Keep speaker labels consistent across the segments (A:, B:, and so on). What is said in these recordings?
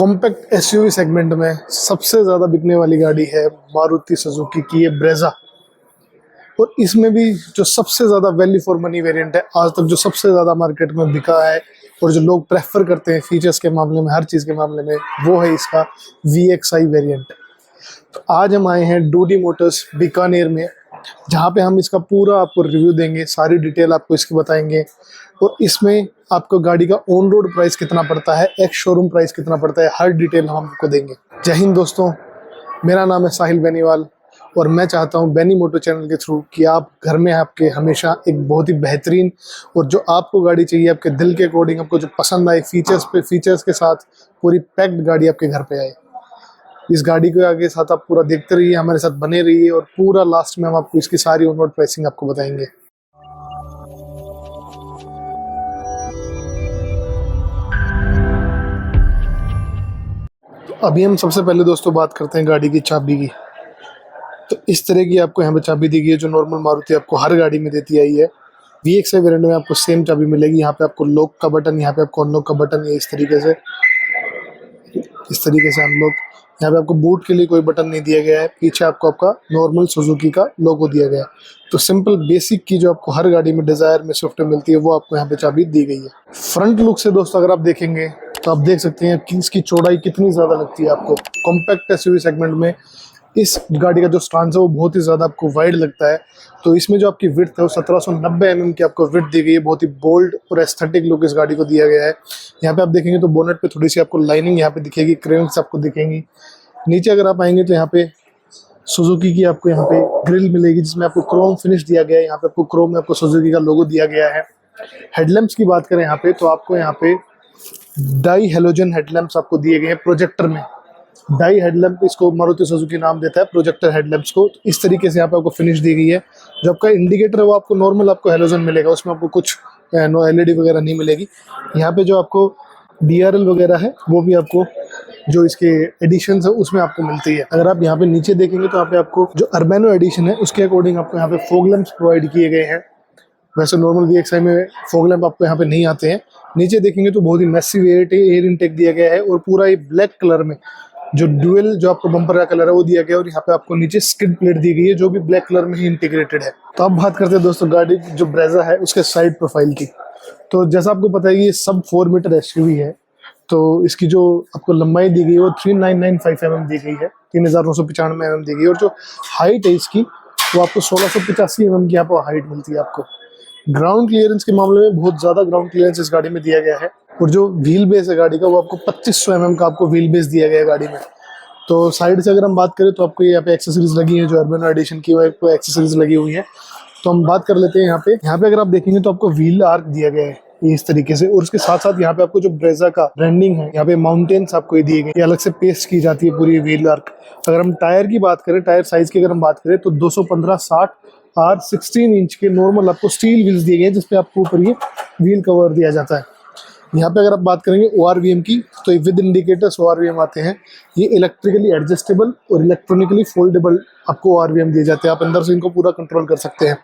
A: Compact SUV segment में सबसे ज़्यादा बिकने वाली गाड़ी है मारुति सुजुकी की ये ब्रेजा। और इसमें भी जो सबसे ज़्यादा वैल्यू फॉर मनी वेरिएंट है, आज तक जो सबसे ज़्यादा मार्केट में बिका है और जो लोग प्रेफर करते हैं फीचर्स के मामले में, हर चीज़ के मामले में, वो है इसका VXI वेरिएंट। तो आज हम आए हैं डूडी मोटर्स बीकानेर में, जहाँ पे हम इसका पूरा आपको रिव्यू देंगे, सारी डिटेल आपको इसकी बताएंगे और इसमें आपको गाड़ी का ऑन रोड प्राइस कितना पड़ता है, एक्स शोरूम प्राइस कितना पड़ता है, हर डिटेल हम आपको देंगे। जय हिंद दोस्तों, मेरा नाम है साहिल बेनीवाल और मैं चाहता हूं बेनी मोटो चैनल के थ्रू कि आप घर में आपके हमेशा एक बहुत ही बेहतरीन और जो आपको गाड़ी चाहिए आपके दिल के अकॉर्डिंग, आपको जो पसंद आए फीचर्स के साथ पूरी पैक्ड गाड़ी आपके घर पे आए। इस गाड़ी के आगे साथ आप पूरा देखते रहिए, हमारे साथ बने रहिए और पूरा लास्ट में हम आपको इसकी सारी ऑन रोड प्राइसिंग आपको बताएंगे। तो अभी हम सबसे पहले दोस्तों बात करते हैं गाड़ी की चाबी की। तो इस तरह की आपको यहाँ पे चाबी दी गई है जो नॉर्मल मारुति आपको हर गाड़ी में देती आई है। VXI वेरिएंट में आपको सेम चाबी मिलेगी। यहाँ पे आपको लॉक का बटन, यहाँ पे आपको अनलॉक का बटन है। इस तरीके से हम लोग, यहाँ पे आपको बूट के लिए कोई बटन नहीं दिया गया है। पीछे आपको आपका नॉर्मल सुजुकी का लोगो दिया गया है। तो सिंपल बेसिक की जो आपको हर गाड़ी में डिजायर में, स्विफ्ट में मिलती है, वो आपको यहाँ पे चाबी दी गई है। फ्रंट लुक से दोस्तों अगर आप देखेंगे तो आप देख सकते हैं कि इसकी चौड़ाई कितनी ज्यादा लगती है आपको। कॉम्पैक्ट एसयूवी सेगमेंट में इस गाड़ी का जो स्टांस है वो बहुत ही ज़्यादा आपको वाइड लगता है। तो इसमें जो आपकी विड्थ है वो 1790 mm की आपको विड्थ दी गई है। बहुत ही बोल्ड और एस्थेटिक लुक इस गाड़ी को दिया गया है। यहाँ पे आप देखेंगे तो बोनेट पे थोड़ी सी आपको लाइनिंग यहाँ पे दिखेगी, क्रेन्स आपको दिखेंगी। नीचे अगर आप आएंगे तो यहाँ पे सुजुकी की आपको यहाँ पे ग्रिल मिलेगी जिसमें आपको क्रोम फिनिश दिया गया है। यहाँ पे आपको क्रोम में आपको सुजुकी का लोगो दिया गया है। हेडलैम्प्स की बात करें यहाँ पे तो आपको यहाँ पे डाई हेलोजन हेडलैम्प्स आपको दिए गए हैं प्रोजेक्टर में। डाई हेडलैम्प इसको मारुति सुजुकी नाम देता है, प्रोजेक्टर हेडलैम्प्स को। तो इस तरीके से यहाँ पे आपको फिनिश दी गई है। जो आपका इंडिकेटर है वो आपको नॉर्मल आपको हेलोजन मिलेगा, उसमें आपको कुछ LED वगैरह नहीं मिलेगी। यहाँ पे जो आपको DRL वगैरह है वो भी आपको जो इसके एडिशन है उसमें आपको मिलती है। अगर आप यहाँ पे नीचे देखेंगे तो यहाँ पे आपको जो अर्बैनो एडिशन है उसके अकॉर्डिंग आपको यहाँ पे फॉग लैंप्स प्रोवाइड किए गए हैं। वैसे नॉर्मल VXI में फॉग लैंप आपको यहाँ पे नहीं आते हैं। नीचे देखेंगे तो बहुत ही मैसिव एयर इनटेक दिया गया है और पूरा ये ब्लैक कलर में जो ड्यूअल जो आपको बम्पर का कलर है वो दिया गया है। और यहाँ पे आपको नीचे स्किड प्लेट दी गई है जो भी ब्लैक कलर में ही इंटीग्रेटेड है। तो अब बात करते हैं दोस्तों गाड़ी की जो ब्रेजा है उसके साइड प्रोफाइल की। तो जैसा आपको पता है कि ये सब 4 मीटर SUV है। तो इसकी जो आपको लंबाई दी गई है वो 3995 mm दी गई है, 3995 mm दी गई है। और जो हाइट है इसकी वो आपको 1685 mm की आपको हाइट मिलती है। आपको ग्राउंड क्लियरेंस के मामले में बहुत ज़्यादा ग्राउंड क्लियरेंस इस गाड़ी में दिया गया है। और जो व्हील बेस है गाड़ी का वो आपको 2500 mm का आपको व्हील बेस दिया गया है गाड़ी में। तो साइड से अगर हम बात करें तो आपको यहाँ पे एक्सेसरीज लगी है, जो अर्बन एडिशन की वो एक्सेसरीज लगी हुई है। तो हम बात कर लेते हैं यहाँ पे अगर आप देखेंगे तो आपको व्हील आर्क दिया गया है इस तरीके से। और उसके साथ साथ यहाँ पे आपको जो ब्रेजा का ब्रांडिंग है, यहाँ पे माउंटेन्स आपको ये दिए गए, ये अलग से पेस्ट की जाती है पूरी व्हील आर्क। अगर हम टायर की बात करें, टायर साइज की अगर हम बात करें तो 215/60 R16 इंच के नॉर्मल आपको स्टील व्हील्स दिए गए हैं जिसपे आपको ऊपर ये व्हील कवर दिया जाता है। यहाँ पे अगर आप बात करेंगे ORVM की तो विद इंडिकेटर्स ORVM आते हैं। ये इलेक्ट्रिकली एडजस्टेबल और इलेक्ट्रॉनिकली फोल्डेबल आपको ORVM दिए जाते हैं। आप अंदर से इनको पूरा कंट्रोल कर सकते हैं।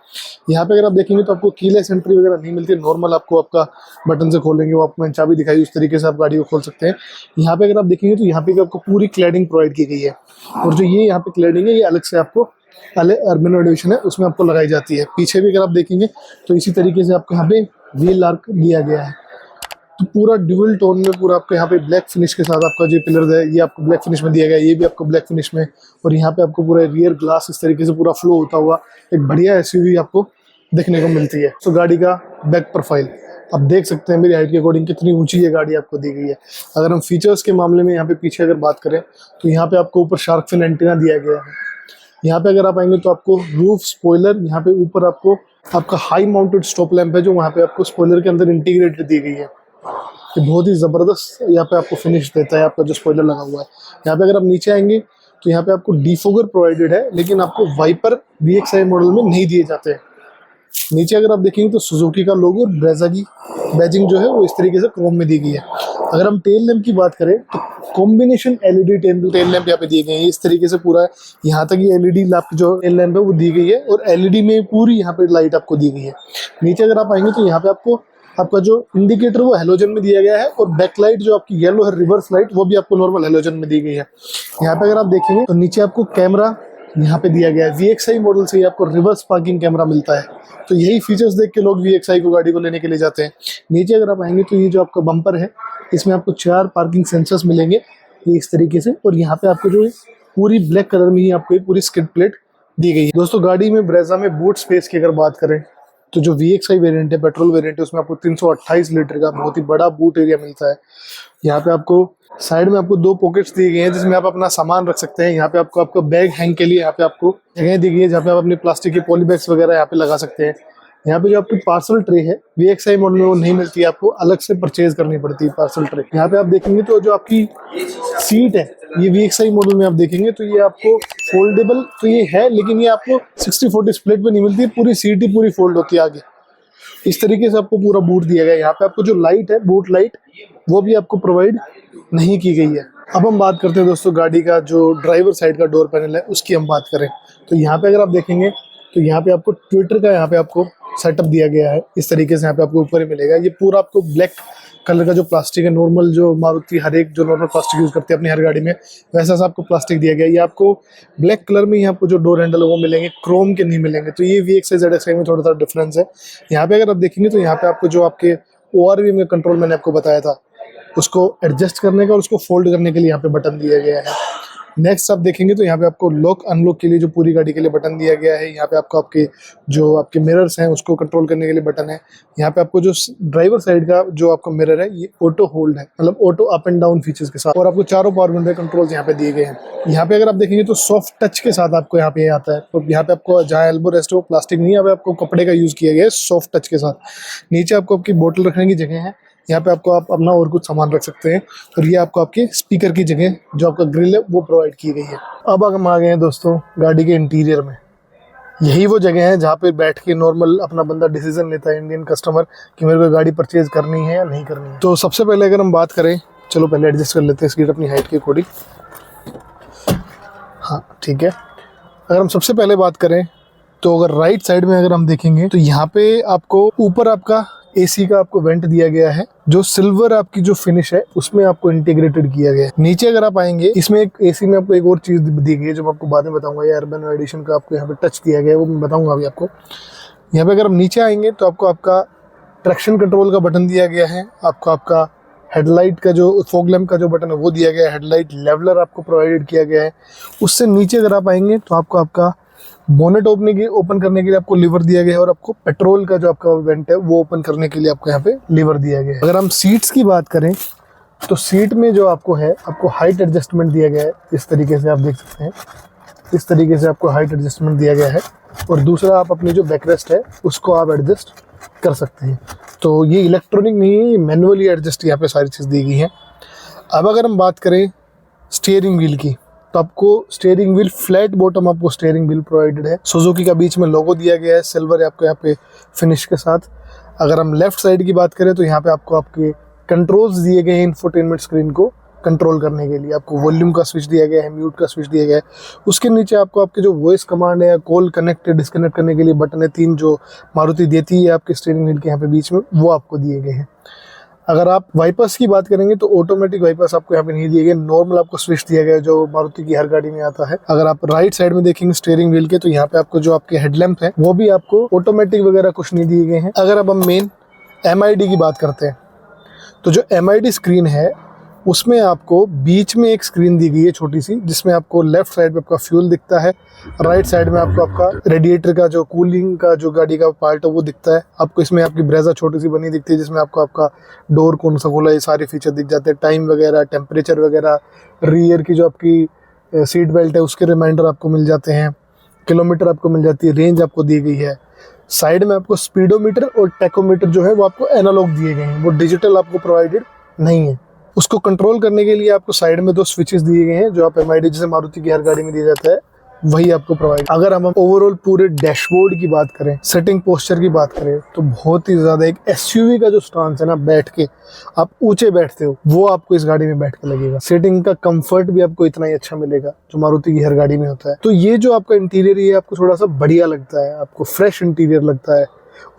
A: यहाँ पे अगर आप देखेंगे तो आपको कीलेस एंट्री वगैरह नहीं मिलती है। नॉर्मल आपको आपका बटन से खोलेंगे, वो आपको चाबी दिखाई, उस तरीके से आप गाड़ी को खोल सकते हैं। यहाँ पे अगर आप देखेंगे तो यहाँ पे आपको पूरी क्लैडिंग प्रोवाइड की गई है। और जो ये यहाँ पे क्लैडिंग है ये अलग से आपको अर्बन एडिशन है उसमें आपको लगाई जाती है। पीछे भी अगर आप देखेंगे तो इसी तरीके से आपको यहाँ पे व्हील आर्क दिया गया है। तो पूरा ड्यूअल टोन में पूरा आपको यहाँ पे ब्लैक फिनिश के साथ आपका जो पिलर है ये आपको ब्लैक फिनिश में दिया गया है, ये भी आपको ब्लैक फिनिश में। और यहाँ पे आपको पूरा रियर ग्लास इस तरीके से पूरा फ्लो होता हुआ एक बढ़िया SUV आपको देखने को मिलती है। तो गाड़ी का बैक प्रोफाइल आप देख सकते हैं मेरी हाइट के अकॉर्डिंग कितनी ऊंची ये गाड़ी आपको दी गई है। अगर हम फीचर्स के मामले में यहाँ पे पीछे अगर बात करें तो यहाँ पे आपको ऊपर शार्क फिन एंटीना दिया गया है। यहाँ पे अगर आप आएंगे तो आपको रूफ स्पॉइलर, यहाँ पे ऊपर आपको आपका हाई माउंटेड स्टॉप लैंप है जो वहाँ पे आपको स्पॉइलर के अंदर इंटीग्रेटेड दी गई है। ये बहुत ही ज़बरदस्त यहाँ पे आपको फिनिश देता है आपका जो स्पॉइलर लगा हुआ है। यहाँ पे अगर आप नीचे आएंगे तो यहाँ पे आपको डिफोगर प्रोवाइडेड है, लेकिन आपको वाइपर VXI मॉडल में नहीं दिए जाते हैं। नीचे अगर आप देखेंगे तो सुजुकी का लोगो और ब्रेजा की बैजिंग जो है वो इस तरीके से क्रोम में दी गई है। अगर हम टेल लैंप की बात करें तो कॉम्बिनेशन LED टेल लैंप यहाँ पे दिए गए हैं इस तरीके से। पूरा यहाँ तक ये LED लैंप जो टेल लैंप है वो दी गई है और LED में पूरी यहाँ पे लाइट आपको दी गई है। नीचे अगर आप आएंगे तो यहाँ पे आपको आपका जो इंडिकेटर वो हेलोजन में दिया गया है, और बैकलाइट जो आपकी येलो है रिवर्स लाइट वो भी आपको नॉर्मल हेलोजन में दी गई है। यहाँ पे अगर आप देखेंगे तो नीचे आपको कैमरा यहाँ पे दिया गया है। VXI मॉडल से ही आपको रिवर्स पार्किंग कैमरा मिलता है, तो यही फीचर्स देख के लोग VXI को गाड़ी को लेने के लिए जाते हैं। नीचे अगर आप आएंगे तो ये जो आपका बम्पर है इसमें आपको 4 पार्किंग सेंसर्स मिलेंगे ये इस तरीके से, और यहाँ पे आपको जो पूरी ब्लैक कलर में ही आपको ये पूरी स्किड प्लेट दी गई है। दोस्तों गाड़ी में ब्रेजा में बूट स्पेस की अगर बात करें तो जो VXI वेरिएंट है, पेट्रोल वेरिएंट है, उसमें आपको 328 लीटर का बहुत ही बड़ा बूट एरिया मिलता है। यहाँ पे आपको साइड में आपको 2 पॉकेट्स दिए गए हैं जिसमें आप अपना सामान रख सकते हैं। यहाँ पे आपको आपका बैग हैंग के लिए यहाँ पे आपको जगह दी गई है जहाँ पे आप अपनी प्लास्टिक की पॉली बैग्स वगैरह यहाँ पे लगा सकते हैं। यहाँ पे जो आपकी पार्सल ट्रे है VXI मॉडल में वो नहीं मिलती है, आपको अलग से परचेज करनी पड़ती है पार्सल ट्रे। यहाँ पे आप देखेंगे तो जो आपकी सीट है ये VXI मॉडल में आप देखेंगे तो ये आपको फोल्डेबल तो ये है, लेकिन ये आपको 60-40 स्प्लिट पे नहीं मिलती है, पूरी सीट ही पूरी फोल्ड होती है आगे। इस तरीके से आपको पूरा बूट दिया गया है। यहाँ पे आपको जो लाइट है बूट लाइट वो भी आपको प्रोवाइड नहीं की गई है। अब हम बात करते हैं दोस्तों गाड़ी का जो ड्राइवर साइड का डोर पैनल है उसकी हम बात करें तो यहाँ पे अगर आप देखेंगे तो यहाँ पे आपको ट्विटर का यहाँ पे आपको सेटअप दिया गया है। इस तरीके से यहाँ पे आपको ऊपर ही मिलेगा। ये पूरा आपको ब्लैक कलर का जो प्लास्टिक है, नॉर्मल जो मारुति हर एक जो नॉर्मल प्लास्टिक यूज करती है अपनी हर गाड़ी में, वैसा सा आपको प्लास्टिक दिया गया है। ये आपको ब्लैक कलर में ही आपको जो डोर हैंडल वो मिलेंगे, क्रोम के नहीं मिलेंगे। तो ये VXI ZXI में थोड़ा सा डिफरेंस है। यहाँ पे अगर आप देखेंगे तो यहाँ पे आपको जो आपके ORV में कंट्रोल मैंने आपको बताया था उसको एडजस्ट करने का और उसको फोल्ड करने के लिए यहाँ पे बटन दिया गया है। नेक्स्ट आप देखेंगे तो यहाँ पे आपको लॉक अनलॉक के लिए जो पूरी गाड़ी के लिए बटन दिया गया है। यहाँ पे आपको आपके मिरर्स हैं उसको कंट्रोल करने के लिए बटन है। यहाँ पे आपको जो ड्राइवर साइड का जो आपका मिरर है ये ऑटो होल्ड है, मतलब auto up and down features के साथ, और आपको चारों पावर विंडो कंट्रोल्स यहाँ पे दिए गए हैं। यहाँ पे अगर आप देखेंगे तो सॉफ्ट टच के साथ आपको यहाँ पे आता है। तो यहाँ पे आपको जहाँ एल्बो रेस्ट है वो प्लास्टिक नहीं है, यहाँ पे आपको कपड़े का यूज किया गया है सॉफ्ट टच के साथ। नीचे आपको आपकी बोतल रखने की जगह है, यहाँ पे आपको आप अपना और कुछ सामान रख सकते हैं, और ये आपको आपके स्पीकर की जगह जो आपका ग्रिल है वो प्रोवाइड की गई है। अब हम आ गए हैं दोस्तों गाड़ी के इंटीरियर में। यही वो जगह है जहाँ पे बैठ के नॉर्मल अपना बंदा डिसीजन लेता है, इंडियन कस्टमर, कि मेरे को गाड़ी परचेज करनी है या नहीं करनी है। तो सबसे पहले अगर हम बात करें, चलो पहले एडजस्ट कर लेते हैं सीट अपनी हाइट के अकॉर्डिंग। हाँ ठीक है। अगर हम सबसे पहले बात करें तो अगर राइट साइड में अगर हम देखेंगे तो यहाँ पे आपको ऊपर आपका AC का आपको वेंट दिया गया है, जो सिल्वर आपकी जो फिनिश है उसमें आपको इंटीग्रेटेड किया गया है। नीचे अगर आप आएंगे इसमें एक AC में आपको एक और चीज दी गई है जो मैं आपको बाद में बताऊंगा। ये अर्बन एडिशन का आपको यहाँ पे टच दिया गया है, वो मैं बताऊंगा अभी आपको। यहाँ पे अगर हम नीचे आएंगे तो आपको आपका ट्रैक्शन कंट्रोल का बटन दिया गया है, आपको आपका हेडलाइट का जो फॉग लैम्प का जो बटन है वो दिया गया है, हेडलाइट लेवलर आपको प्रोवाइडेड किया गया है। उससे नीचे अगर आप आएंगे तो आपको आपका बोनेट ओपन करने के लिए आपको लीवर दिया गया है, और आपको पेट्रोल का जो आपका वेंट है वो ओपन करने के लिए आपको यहाँ पे लीवर दिया गया है। अगर हम सीट्स की बात करें तो सीट में जो आपको है आपको हाइट एडजस्टमेंट दिया गया है। इस तरीके से आप देख सकते हैं, इस तरीके से आपको हाइट एडजस्टमेंट दिया गया है, और दूसरा आप अपनी जो बैकरेस्ट है उसको आप एडजस्ट कर सकते हैं। तो ये इलेक्ट्रॉनिक नहीं है, ये मैनुअली एडजस्ट यहाँ पे सारी चीज़ दी गई है। अब अगर हम बात करें स्टीयरिंग व्हील की तो आपको स्टीयरिंग व्हील फ्लैट बॉटम आपको स्टीयरिंग व्हील प्रोवाइडेड है। सुजुकी का बीच में लोगो दिया गया है सिल्वर आपको यहाँ पे फिनिश के साथ। अगर हम लेफ्ट साइड की बात करें तो यहाँ पे आपको आपके कंट्रोल्स दिए गए हैं इंफोटेनमेंट स्क्रीन को कंट्रोल करने के लिए। आपको वॉल्यूम का स्विच दिया गया है, म्यूट का स्विच दिया गया है। उसके नीचे आपको आपके जो वॉइस कमांड है, कॉल कनेक्ट डिस्कनेक्ट करने के लिए बटन है 3 जो मारुति देती है आपके स्टीयरिंग व्हील के यहाँ पे बीच में, वो आपको दिए गए हैं। अगर आप वाइपर्स की बात करेंगे तो ऑटोमेटिक वाइपर्स आपको यहाँ पे नहीं दिए गए, नॉर्मल आपको स्विच दिया गया है जो मारुति की हर गाड़ी में आता है। अगर आप राइट साइड में देखेंगे स्टीयरिंग व्हील के तो यहाँ पे आपको जो आपके हेडलैम्प है वो भी आपको ऑटोमेटिक वगैरह कुछ नहीं दिए गए हैं। अगर अब हम मेन MID की बात करते हैं तो जो MID स्क्रीन है उसमें आपको बीच में एक स्क्रीन दी गई है छोटी सी, जिसमें आपको लेफ्ट साइड में आपका फ्यूल दिखता है, राइट साइड में आपको आपका रेडिएटर का जो कूलिंग का जो गाड़ी का पार्ट है वो दिखता है। आपको इसमें आपकी ब्रेजा छोटी सी बनी दिखती है जिसमें आपको आपका डोर कौन सा खोला ये सारे फीचर दिख जाते हैं, टाइम वगैरह, टेम्परेचर वगैरह, रियर की जो आपकी सीट बेल्ट है उसके रिमाइंडर आपको मिल जाते हैं, किलोमीटर आपको मिल जाती है, रेंज आपको दी गई है। साइड में आपको स्पीडोमीटर और टैकोमीटर जो है वो आपको एनालॉग दिए गए हैं, वो डिजिटल आपको प्रोवाइडेड नहीं है। उसको कंट्रोल करने के लिए आपको साइड में 2 स्विचेस दिए गए हैं जो आप MID जैसे मारुति की हर गाड़ी में दिया जाता है वही आपको प्रोवाइड। अगर हम ओवरऑल पूरे डैशबोर्ड की बात करें, सेटिंग पोस्चर की बात करें तो बहुत ही ज्यादा एक SUV का जो स्टांस है ना, बैठ के आप ऊंचे बैठते हो वो आपको इस गाड़ी में बैठ के लगेगा। सेटिंग का कंफर्ट भी आपको इतना ही अच्छा मिलेगा जो मारुति की हर गाड़ी में होता है। तो ये जो आपका इंटीरियर है आपको थोड़ा सा बढ़िया लगता है, आपको फ्रेश इंटीरियर लगता है।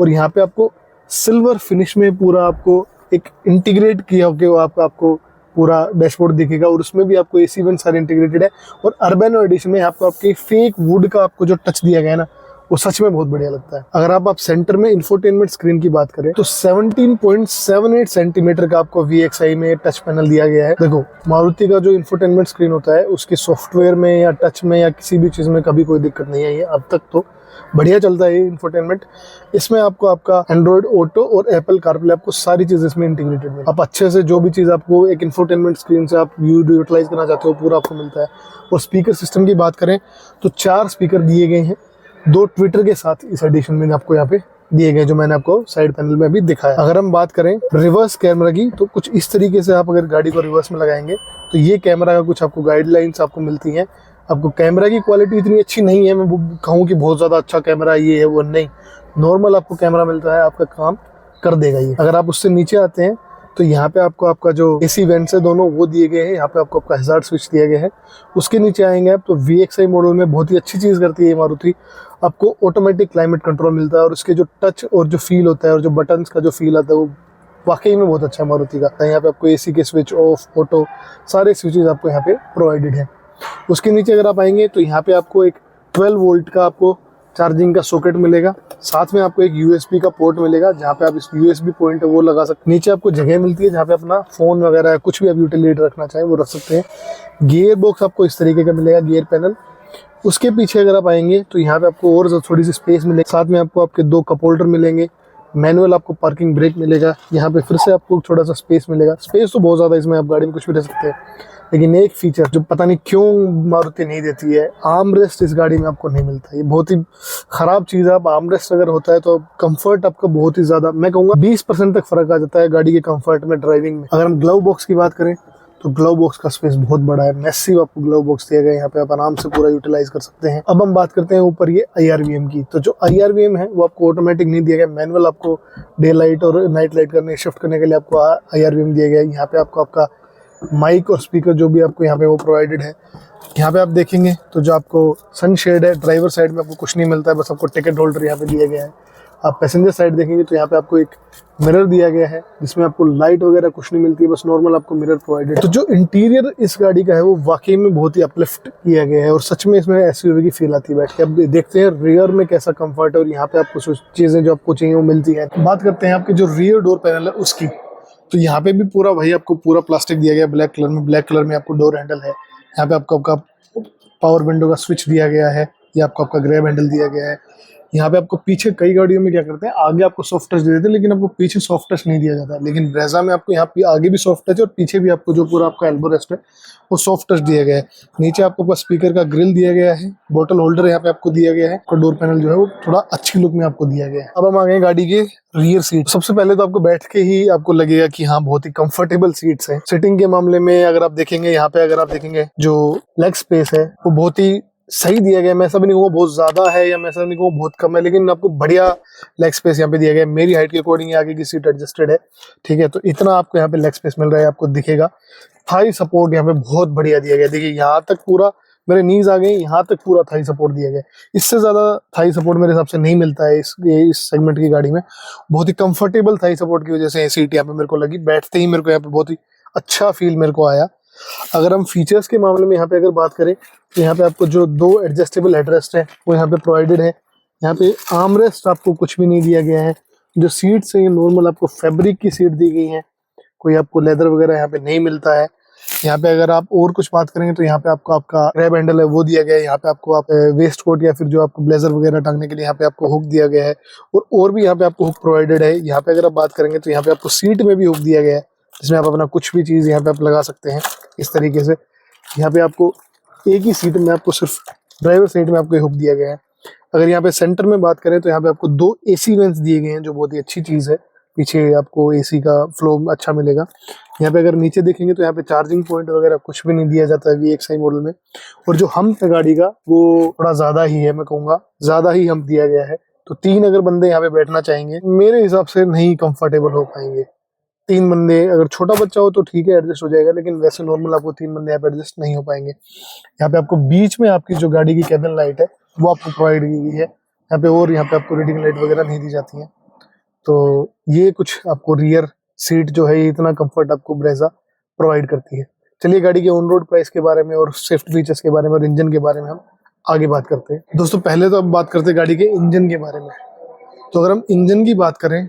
A: और यहाँ पे आपको सिल्वर फिनिश में पूरा आपको एक इंटीग्रेट किया होके वो आपको पूरा डैशबोर्ड दिखेगा, और उसमें भी आपको एसी वेंट सारे इंटीग्रेटेड है। और अर्बेनो एडिशन में आपको आपके फेक वुड का आपको जो टच दिया गया है ना, वो सच में बहुत बढ़िया लगता है। अगर आप सेंटर में इंफोटेनमेंट स्क्रीन की बात करें तो 17.78 सेंटीमीटर का आपको VXI में टच पैनल दिया गया है। देखो, मारुति का जो इंफोटेनमेंट स्क्रीन होता है उसके सॉफ्टवेयर में या टच में या किसी भी चीज में कभी कोई दिक्कत नहीं आई है अब तक, तो बढ़िया चलता है ये इंफोटेनमेंट। इसमें आपको आपका एंड्रॉइड ऑटो और एप्पल कारप्ले, आपको सारी चीज इसमें इंटीग्रेटेड है। आप अच्छे से जो भी चीज आपको एक इंफोटेनमेंट स्क्रीन से आप यूटिलाइज करना चाहते हो पूरा आपको मिलता है। और स्पीकर सिस्टम की बात करें तो 4 स्पीकर दिए गए हैं, 2 ट्विटर के साथ इस एडिशन में आपको यहाँ पे दिए गए, जो मैंने आपको साइड पैनल में अभी दिखाया। अगर हम बात करें रिवर्स कैमरा की तो कुछ इस तरीके से आप अगर गाड़ी को रिवर्स में लगाएंगे तो ये कैमरा का कुछ आपको गाइडलाइंस आपको मिलती हैं। आपको कैमरा की क्वालिटी इतनी अच्छी नहीं है मैं कहूँ कि बहुत ज़्यादा अच्छा कैमरा ये है वो नहीं, नॉर्मल आपको कैमरा मिलता है, आपका काम कर देगा ये। अगर आप उससे नीचे आते हैं तो यहाँ पे आपको आपका जो एसी वेंट्स है दोनों वो दिए गए हैं, यहाँ पे आपको आपका हैजार्ड स्विच दिया गया है। उसके नीचे आएंगे आप तो VXI मॉडल में बहुत ही अच्छी चीज़ करती है मारुति, आपको ऑटोमेटिक क्लाइमेट कंट्रोल मिलता है, और उसके जो टच और जो फील होता है और जो बटन्स का जो फील आता है वो वाकई में बहुत अच्छा है मारुति का। यहाँ पे आपको एसी के स्विच ऑफ ऑटो सारे स्विचेस आपको यहाँ पे प्रोवाइडेड है। उसके नीचे अगर आप आएंगे तो यहाँ पे आपको एक 12 वोल्ट का आपको चार्जिंग का सॉकेट मिलेगा, साथ में आपको एक USB का पोर्ट मिलेगा जहाँ पे आप इस USB पॉइंट है वो लगा सकते हैं। नीचे आपको जगह मिलती है जहाँ पे अपना फोन वगैरह कुछ भी आप यूटिलिटी रखना चाहें वो रख सकते हैं। गियर बॉक्स आपको इस तरीके का मिलेगा, गियर पैनल। उसके पीछे अगर आप आएंगे तो यहाँ पे आपको और थोड़ी सी स्पेस मिलेगी, साथ में आपको आपके 2 कप होल्डर मिलेंगे, मैनुअल आपको पार्किंग ब्रेक मिलेगा, यहाँ पे फिर से आपको थोड़ा सा स्पेस मिलेगा। स्पेस तो बहुत ज़्यादा इसमें, आप गाड़ी में कुछ भी रख सकते हैं, लेकिन एक फीचर जो पता नहीं क्यों मारुति नहीं देती है, आर्म रेस्ट इस गाड़ी में आपको नहीं मिलता। ये बहुत ही खराब चीज़ है। आप आर्म रेस्ट अगर होता है तो कंफर्ट आपका बहुत ही ज़्यादा, मैं कहूँगा 20% तक फर्क आ जाता है गाड़ी के कंफर्ट में, ड्राइविंग में। अगर हम ग्लव बॉक्स की बात करें तो ग्लव बॉक्स का स्पेस बहुत बड़ा है, मैसिव आपको ग्लव बॉक्स दिया गया है, यहाँ पे आप आराम से पूरा यूटिलाइज कर सकते हैं। अब हम बात करते हैं ऊपर ये IRVM की, तो जो IRVM है वो आपको ऑटोमेटिक नहीं दिया गया, मैनुअल आपको डे लाइट और नाइट लाइट करने शिफ्ट करने के लिए आपको IRVM दिया गया है। यहाँ पे आपको आपका माइक और स्पीकर जो भी आपको यहाँ पे वो प्रोवाइडेड है। यहाँ पे आप देखेंगे तो जो आपको सनशेड है, ड्राइवर साइड में आपको कुछ नहीं मिलता है, बस आपको टिकट होल्डर यहाँ पे दिया गया है। आप पैसेंजर साइड देखेंगे तो यहाँ पे आपको एक मिरर दिया गया है जिसमें आपको लाइट वगैरह कुछ नहीं मिलती है, बस नॉर्मल आपको मिरर प्रोवाइडेड। तो जो इंटीरियर इस गाड़ी का है वो वाकई में बहुत ही अपलिफ्ट किया गया है और सच में इसमें SUV की फील आती है बैठ के। अब देखते हैं रियर में कैसा कंफर्ट है और यहाँ पे आपको चीजें जो आपको चाहिए वो मिलती है। बात करते हैं आपके जो रियर डोर पैनल है उसकी, तो यहाँ पे भी पूरा भाई आपको पूरा प्लास्टिक दिया गया ब्लैक कलर में। ब्लैक कलर में आपको डोर हैंडल है, यहाँ पे आपको आपका पावर विंडो का स्विच दिया गया है, ये आपको आपका ग्रैब हैंडल दिया गया है। यहाँ पे आपको पीछे कई गाड़ियों में क्या करते हैं, आगे आपको सॉफ्ट टच दे देते हैं लेकिन आपको पीछे सॉफ्ट टच नहीं दिया जाता, लेकिन ब्रेजा में आपको यहाँ पे आगे भी सॉफ्ट टच है और पीछे भी आपको जो पूरा आपका एल्बो रेस्ट है वो सॉफ्ट टच दिया गया है। नीचे आपको स्पीकर का ग्रिल दिया गया है, बोतल होल्डर यहाँ पे आपको दिया गया है, डोर पैनल जो है वो थोड़ा अच्छी लुक में आपको दिया गया है। अब हम आ गए गाड़ी के रियर सीट। सबसे पहले तो आपको बैठ के ही आपको लगेगा कि हाँ बहुत ही कंफर्टेबल सीट्स हैं। सिटिंग के मामले में अगर आप देखेंगे, यहाँ पे अगर आप देखेंगे जो लेग स्पेस है वो बहुत ही सही दिया गया है। मैं ऐसा भी नहीं कहूँगा बहुत ज्यादा है या मैं ऐसा नहीं कहूँगा बहुत कम है, लेकिन आपको बढ़िया लेग स्पेस यहाँ पे दिया गया है। मेरी हाइट के अकॉर्डिंग आगे की सीट एडजस्टेड है, ठीक है, तो इतना आपको यहाँ पे लेग स्पेस मिल रहा है, आपको दिखेगा। थाई सपोर्ट यहाँ पे बहुत बढ़िया दिया गया, देखिए यहाँ तक पूरा मेरे नीज आ गए, यहाँ तक पूरा थाई सपोर्ट दिया गया। इससे ज्यादा थाई सपोर्ट मेरे हिसाब से नहीं मिलता है इस सेगमेंट की गाड़ी में। बहुत ही कंफर्टेबल थाई सपोर्ट की वजह से सीट यहाँ पे मेरे को लगी, बैठते ही मेरे को यहाँ पे बहुत ही अच्छा फील मेरे को आया। अगर हम फीचर्स के मामले में यहाँ पे अगर बात करें तो यहाँ पे आपको जो 2 एडजस्टेबल हेडरेस्ट है वो यहाँ पे प्रोवाइडेड है। यहाँ पे आर्म रेस्ट आपको कुछ भी नहीं दिया गया है। जो सीट्स है नॉर्मल आपको फैब्रिक की सीट दी गई है, कोई आपको लेदर वगैरह यहाँ पे नहीं मिलता है। यहाँ पे अगर आप और कुछ बात करेंगे तो यहाँ पे आपको आपका ग्रैब हैंडल है वो दिया गया है। यहाँ पे आपको आप वेस्ट कोट या फिर जो आपको ब्लेजर वगैरह टांगने के लिए यहाँ पे आपको हुक दिया गया है और भी यहाँ पे आपको हुक प्रोवाइडेड है। यहाँ पे अगर आप बात करेंगे तो यहाँ पे आपको सीट में भी हुक दिया गया है जिसमें आप अपना कुछ भी चीज यहाँ पे आप लगा सकते हैं इस तरीके से। यहाँ पे आपको एक ही सीट में आपको सिर्फ ड्राइवर साइड में आपको हुक दिया गया है। अगर यहाँ पे सेंटर में बात करें तो यहाँ पे आपको 2 AC वेंट्स दिए गए हैं जो बहुत ही अच्छी चीज है, पीछे आपको AC का फ्लो अच्छा मिलेगा। यहाँ पे अगर नीचे देखेंगे तो यहाँ पे चार्जिंग पॉइंट वगैरह कुछ भी नहीं दिया जाता है VXI मॉडल में। और जो हम्प है गाड़ी का वो थोड़ा ज्यादा ही है, मैं कहूँगा ज्यादा ही हम्प दिया गया है। तो 3 अगर बंदे यहाँ पे बैठना चाहेंगे मेरे हिसाब से नहीं कंफर्टेबल हो पाएंगे। 3 बंदे, अगर छोटा बच्चा हो तो ठीक है एडजस्ट हो जाएगा, लेकिन वैसे नॉर्मल आपको 3 बंदे यहाँ पे एडजस्ट नहीं हो पाएंगे। यहाँ पे आपको बीच में आपकी जो गाड़ी की कैबिन लाइट है वो आपको प्रोवाइड की गई है यहाँ पे, और यहाँ पे आपको रीडिंग लाइट वगैरह नहीं दी जाती है। तो ये कुछ आपको रियर सीट जो है, इतना कंफर्ट आपको ब्रेजा प्रोवाइड करती है। चलिए गाड़ी के ऑन रोड प्राइस के बारे में और सेफ्टी फीचर्स के बारे में और इंजन के बारे में हम आगे बात करते हैं। दोस्तों पहले तो अब बात करते हैं गाड़ी के इंजन के बारे में। तो अगर हम इंजन की बात करें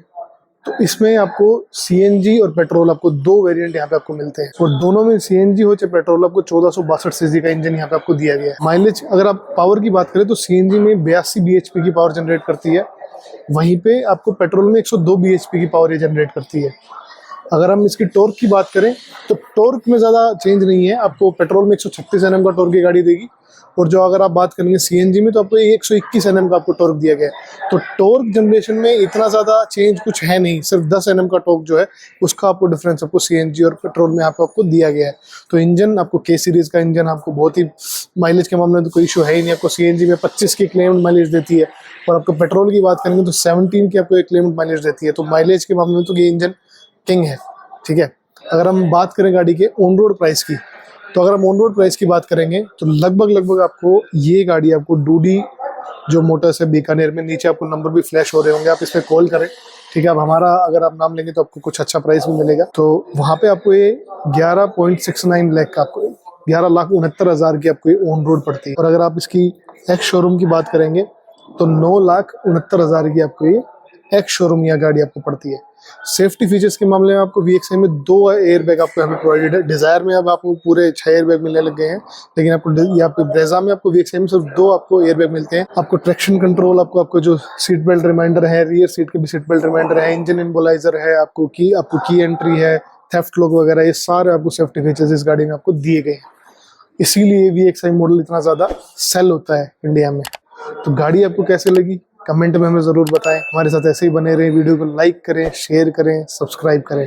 A: तो इसमें आपको सीएनजी और पेट्रोल, आपको दो वेरिएंट यहाँ पे आपको मिलते हैं और दोनों में सीएनजी हो चाहे पेट्रोल, आपको 1462 सीसी का इंजन यहाँ पे आपको दिया गया है। माइलेज अगर आप पावर की बात करें तो सीएनजी में 82 bhp की पावर जनरेट करती है, वहीं पे आपको पेट्रोल में 102 bhp की पावर ये जनरेट करती है। अगर हम इसकी टॉर्क की बात करें तो टॉर्क में ज़्यादा चेंज नहीं है, आपको पेट्रोल में 136 Nm का टॉर्क की गाड़ी देगी और जो अगर आप बात करेंगे सीएनजी में तो आपको 121 Nm का आपको टॉर्क दिया गया है। तो टॉर्क जनरेशन में इतना ज़्यादा चेंज कुछ है नहीं, सिर्फ 10 Nm का टॉर्क जो है उसका आपको डिफरेंस आपको सीएनजी और पेट्रोल में आपको दिया गया है। तो इंजन आपको के सीरीज़ का इंजन आपको बहुत ही, माइलेज के मामले में तो कोई इशू है ही नहीं। आपको सीएनजी में 25 की क्लेम्ड माइलेज देती है और आपको पेट्रोल की बात करेंगे तो 17 की आपको एक क्लेम्ड माइलेज देती है। तो माइलेज के मामले में तो ये इंजन किंग है, ठीक है। अगर हम बात करें गाड़ी के ऑन रोड प्राइस की, तो अगर हम ऑन रोड प्राइस की बात करेंगे तो लगभग आपको ये गाड़ी आपको डूडी जो मोटर्स है बीकानेर में, नीचे आपको नंबर भी फ्लैश हो रहे होंगे, आप इस पर कॉल करें, ठीक है। अब हमारा अगर आप नाम लेंगे तो आपको कुछ अच्छा प्राइस भी मिलेगा। तो वहाँ पे आपको ये 11.69 लाख का, आपको 11,69,000 की आपको ये ऑन रोड पड़ती है। और अगर आप इसकी एक्स शोरूम की बात करेंगे तो 9,69,000 की आपको ये एक्स शोरूम यह गाड़ी आपको पड़ती है। सेफ्टी फीचर्स के मामले में आपको VXI में 2 एयर बैग आपको यहाँ पे प्रोवाइडेड है। डिजायर में अब आपको पूरे 6 एयर बैग मिलने लग गए हैं, लेकिन आपको यहाँ पे ब्रेजा में आपको VXI में सिर्फ 2 आपको एयर बैग मिलते हैं। आपको ट्रैक्शन कंट्रोल, आपको जो सीट बेल्ट रिमाइंडर है, रियर सीट के भी सीट बेल्ट रिमाइंडर है, इंजन इम्बोलाइजर है, आपको की एंट्री है, थेफ्ट लॉक वगैरह, ये सारे आपको सेफ्टी फीचर्स इस गाड़ी में आपको दिए गए हैं। इसीलिए VXI मॉडल इतना ज़्यादा सेल होता है इंडिया में। तो गाड़ी आपको कैसे लगी कमेंट में हमें ज़रूर बताएं। हमारे साथ ऐसे ही बने रहें, वीडियो को लाइक करें, शेयर करें, सब्सक्राइब करें।